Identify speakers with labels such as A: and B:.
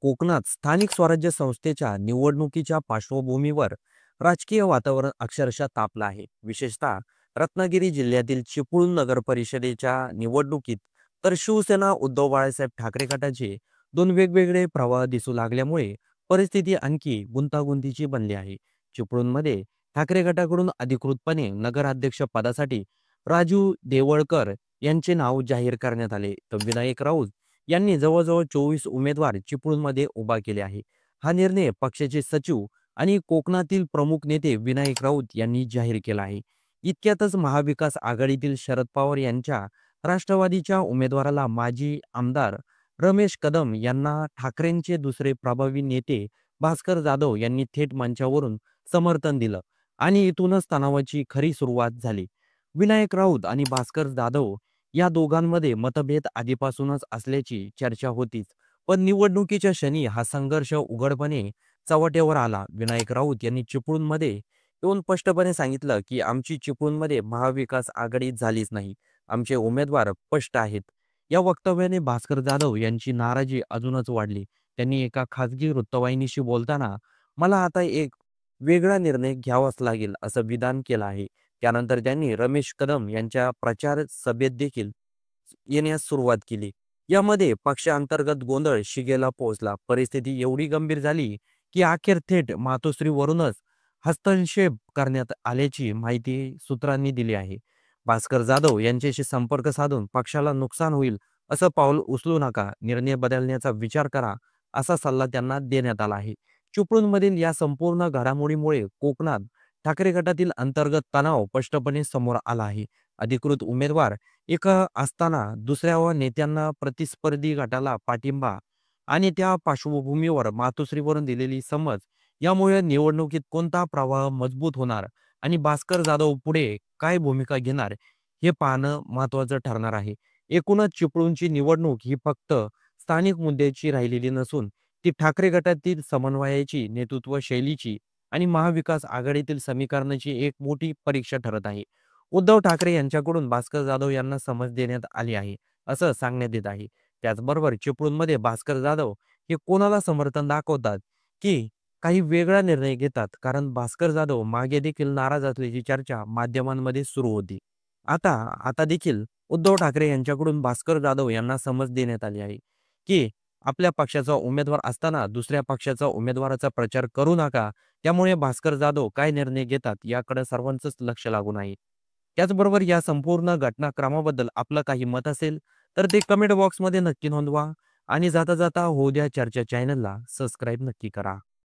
A: कोकणात स्थानिक स्वराज्य संस्थेच्या निवडणुकीच्या पार्श्वभूमीवर राजकीय वातावरण अक्षरशः तापलं आहे. विशेषतः रत्नागिरी जिल्ह्यातील चिपळूण नगर परिषदेच्या निवडणुकीत तर शिवसेना उद्धव बाळासाहेब ठाकरे गटाचे दोन वेगवेगळे प्रवाह दिसू लागल्यामुळे परिस्थिती आणखी गुंतागुंतीची बनली आहे. चिपळूणमध्ये ठाकरे गटाकडून अधिकृतपणे नगराध्यक्ष पदासाठी राजू देवळकर यांचे नाव जाहीर करण्यात आले, तर विनायक राऊत यांनी जवळजवळ 24 उमेदवार चिपळूणमध्ये उभा केले आहे. हा निर्णय पक्षाचे सचिव आणि कोकणातील प्रमुख नेते विनायक राऊत यांनी जाहीर केला आहे. इतक्यातच महाविकास आघाडीतील शरद पवार यांच्या राष्ट्रवादीच्या उमेदवाराला माजी आमदार रमेश कदम यांना ठाकरेंचे दुसरे प्रभावी नेते भास्कर जाधव यांनी थेट मंचावरून समर्थन दिलं आणि इथूनच तणावाची खरी सुरुवात झाली. विनायक राऊत आणि भास्कर जाधव या दोघांमध्ये मतभेद आधीपासूनच असल्याची चर्चा होतीच. पण निवडणुकीच्या क्षणी हा संघर्ष उघडपणे चव्हाट्यावर आला. विनायक राऊत यांनी चिपळूणमध्ये येऊन स्पष्टपणे सांगितलं की आमची चिपळूणमध्ये महाविकास आघाडी झालीच नाही. आमचे उमेदवार स्पष्ट आहेत. या वक्तव्याने भास्कर जाधव यांची नाराजी अजूनच वाढली. त्यांनी एका खासगी वृत्तवाहिनीशी बोलताना मला आता एक वेगळा निर्णय घ्यावाच लागेल असं विधान केलं आहे. त्यानंतर त्यांनी रमेश कदम यांच्या प्रचार सभेत देखील येण्यास सुरुवात केली. यामध्ये पक्षांतर्गत गोंधळ शिगेला पोहोचला. परिस्थिती एवढी गंभीर झाली की अखेर थेट मातोश्रीवरूनच हस्तक्षेप करण्यात आल्याची माहिती सूत्रांनी दिली आहे. भास्कर जाधव यांच्याशी संपर्क साधून पक्षाला नुकसान होईल असं पाऊल उचलू नका, निर्णय बदलण्याचा विचार करा असा सल्ला त्यांना देण्यात आला आहे. चिपळूणमधील या संपूर्ण घडामोडीमुळे कोकणात ठाकरे गटातील अंतर्गत तणाव स्पष्टपणे समोर आला आहे. अधिकृत उमेदवार एक असताना दुसऱ्या नेत्यांना प्रतिस्पर्धी गटाला पाठिंबा आणि त्या पार्श्वभूमीवर मातोश्रीवरून दिलेली समज यामुळे निवडणुकीत कोणता प्रवाह मजबूत होणार आणि भास्कर जाधव पुढे काय भूमिका घेणार हे पाहणं महत्त्वाचं ठरणार आहे. एकूणच चिपळूणची निवडणूक ही फक्त स्थानिक मुद्द्याची राहिलेली नसून ती ठाकरे गटातील समन्वयाची, नेतृत्व शैलीची आणि महाविकास आघाडीतील समीकरणाची एक मोठी परीक्षा ठरत आहे. उद्धव ठाकरे यांच्याकडून भास्कर जाधव यांना समज देण्यात आली आहे असं सांगण्यात येत आहे. त्याचबरोबर चिपळूणमध्ये भास्कर जाधव हे कोणाला समर्थन दाखवतात की काही वेगळा निर्णय घेतात, कारण भास्कर जाधव मागे देखील नाराज असल्याची चर्चा माध्यमांमध्ये सुरू होती. आता आता देखील उद्धव ठाकरे यांच्याकडून भास्कर जाधव यांना समज देण्यात आली आहे की आपल्या पक्षाचा उमेदवार असताना दुसऱ्या पक्षाचा उमेदवाराचा प्रचार करू नका. त्यामुळे भास्कर जाधव काय निर्णय घेतात याकडे सर्वांचंच लक्ष लागून आहे. त्याचबरोबर या संपूर्ण घटनाक्रमाबद्दल आपलं काही मत असेल तर ते कमेंट बॉक्समध्ये नक्की नोंदवा आणि जाता जाता होऊ द्या चर्चा चॅनलला सबस्क्राईब नक्की करा.